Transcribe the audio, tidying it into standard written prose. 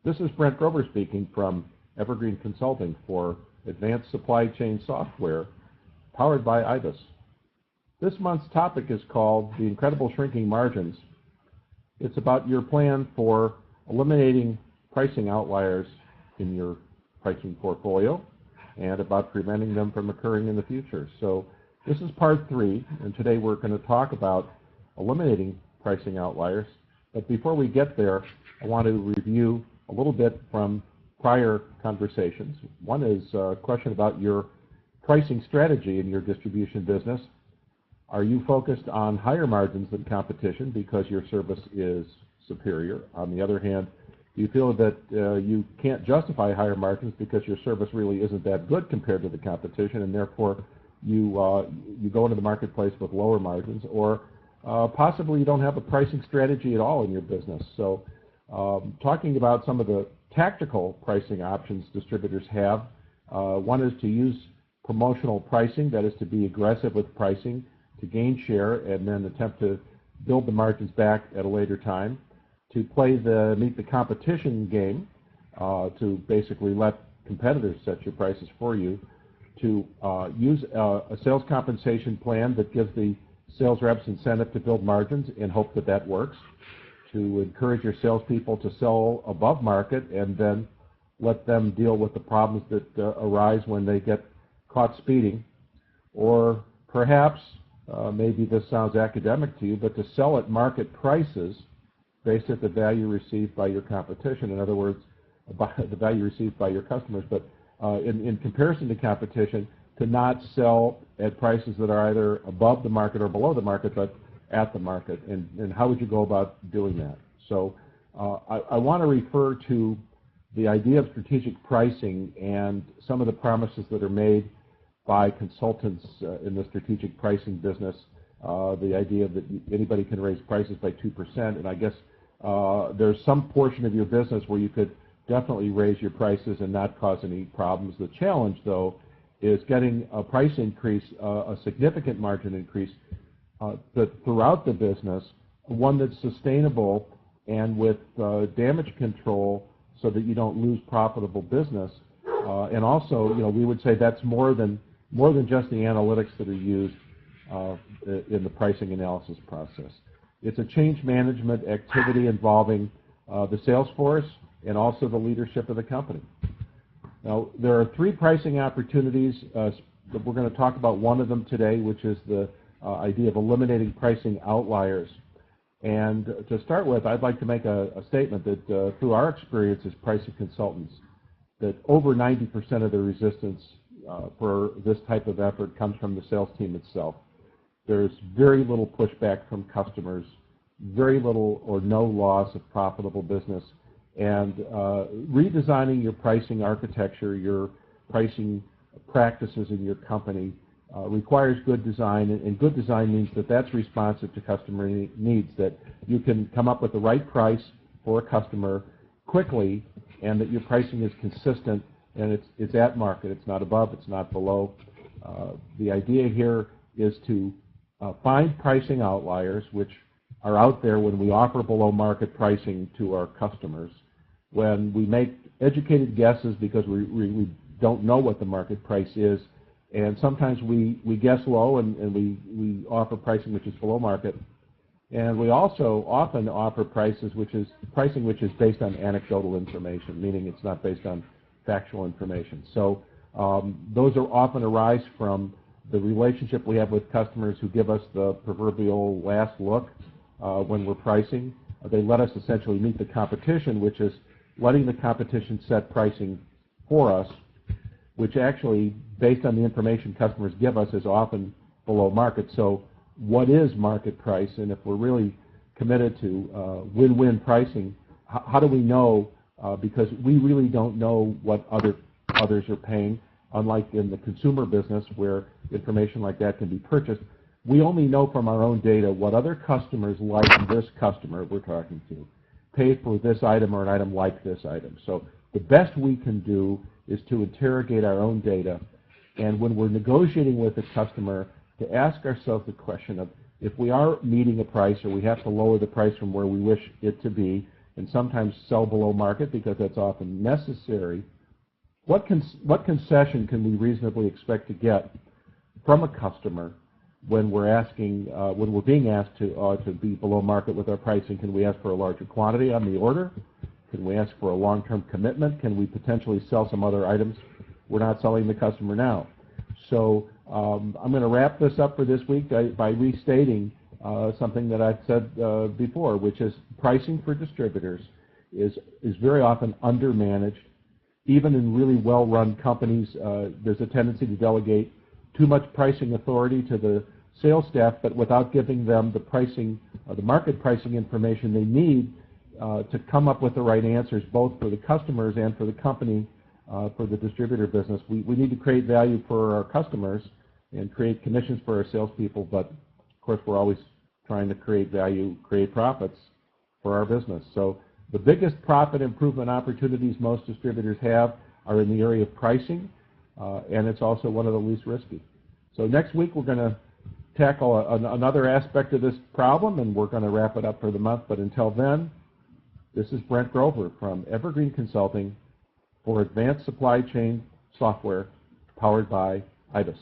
This is Brent Grover speaking from Evergreen Consulting for Advanced Supply Chain Software, powered by IBIS. This month's topic is called The Incredible Shrinking Margins. It's about your plan for eliminating pricing outliers in your pricing portfolio and about preventing them from occurring in the future. So this is part 3, and today we're going to talk about eliminating pricing outliers. But before we get there, I want to review a little bit from prior conversations. One is a question about your pricing strategy in your distribution business. Are you focused on higher margins than competition because your service is superior? On the other hand, do you feel that you can't justify higher margins because your service really isn't that good compared to the competition, and therefore you go into the marketplace with lower margins? Or possibly you don't have a pricing strategy at all in your business. So talking about some of the tactical pricing options distributors have, one is to use promotional pricing, that is to be aggressive with pricing to gain share and then attempt to build the margins back at a later time, to play the meet the competition game, to basically let competitors set your prices for you, to use a sales compensation plan that gives the sales reps incentive to build margins and hope that that works, to encourage your salespeople to sell above market and then let them deal with the problems that arise when they get caught speeding. Or perhaps, maybe this sounds academic to you, but to sell at market prices based at the value received by your competition. In other words, by the value received by your customers, but in comparison to competition, to not sell at prices that are either above the market or below the market, but at the market. And how would you go about doing that? So I want to refer to the idea of strategic pricing and some of the promises that are made by consultants in the strategic pricing business, the idea that anybody can raise prices by 2%. And I guess there's some portion of your business where you could definitely raise your prices and not cause any problems. The challenge, though, is getting a price increase, a significant margin increase throughout the business, one that's sustainable and with damage control so that you don't lose profitable business. And also, we would say that's more than just the analytics that are used in the pricing analysis process. It's a change management activity involving the sales force and also the leadership of the company. Now, there are 3 pricing opportunities that we're going to talk about. One of them today, which is the idea of eliminating pricing outliers. And to start with, I'd like to make a statement that through our experience as pricing consultants, that over 90% of the resistance for this type of effort comes from the sales team itself. There's very little pushback from customers, very little or no loss of profitable business. And redesigning your pricing architecture, your pricing practices in your company requires good design, and good design means that that's responsive to customer needs, that you can come up with the right price for a customer quickly, and that your pricing is consistent and it's at market. It's not above, it's not below. The idea here is to find pricing outliers which are out there when we offer below market pricing to our customers, when we make educated guesses because we don't know what the market price is, and sometimes we guess low and we offer pricing which is below market. And we also often offer pricing which is based on anecdotal information, meaning it's not based on factual information. So those are often arise from the relationship we have with customers who give us the proverbial last look when we're pricing. They let us essentially meet the competition, which is letting the competition set pricing for us, which actually, based on the information customers give us, is often below market. So what is market price? And if we're really committed to win-win pricing, how do we know? Because we really don't know what others are paying, unlike in the consumer business where information like that can be purchased. We only know from our own data what other customers like this customer we're talking to pay for this item or an item like this item. So the best we can do is to interrogate our own data, and when we're negotiating with a customer, to ask ourselves the question of, if we are meeting a price or we have to lower the price from where we wish it to be, and sometimes sell below market because that's often necessary, what concession can we reasonably expect to get from a customer when we're being asked to be below market with our pricing? Can we ask for a larger quantity on the order? Can we ask for a long-term commitment? Can we potentially sell some other items we're not selling the customer now? So I'm going to wrap this up for this week by restating something that I've said before, which is pricing for distributors is very often undermanaged. Even in really well-run companies, there's a tendency to delegate too much pricing authority to the sales staff, but without giving them the pricing, the market pricing information they need to come up with the right answers, both for the customers and for the company, for the distributor business. We need to create value for our customers and create commissions for our salespeople, but of course we're always trying to create value, create profits for our business. So the biggest profit improvement opportunities most distributors have are in the area of pricing, and it's also one of the least risky. So next week we're going to tackle another aspect of this problem, and we're going to wrap it up for the month. But until then, this is Brent Grover from Evergreen Consulting for advanced supply chain software powered by IBIS.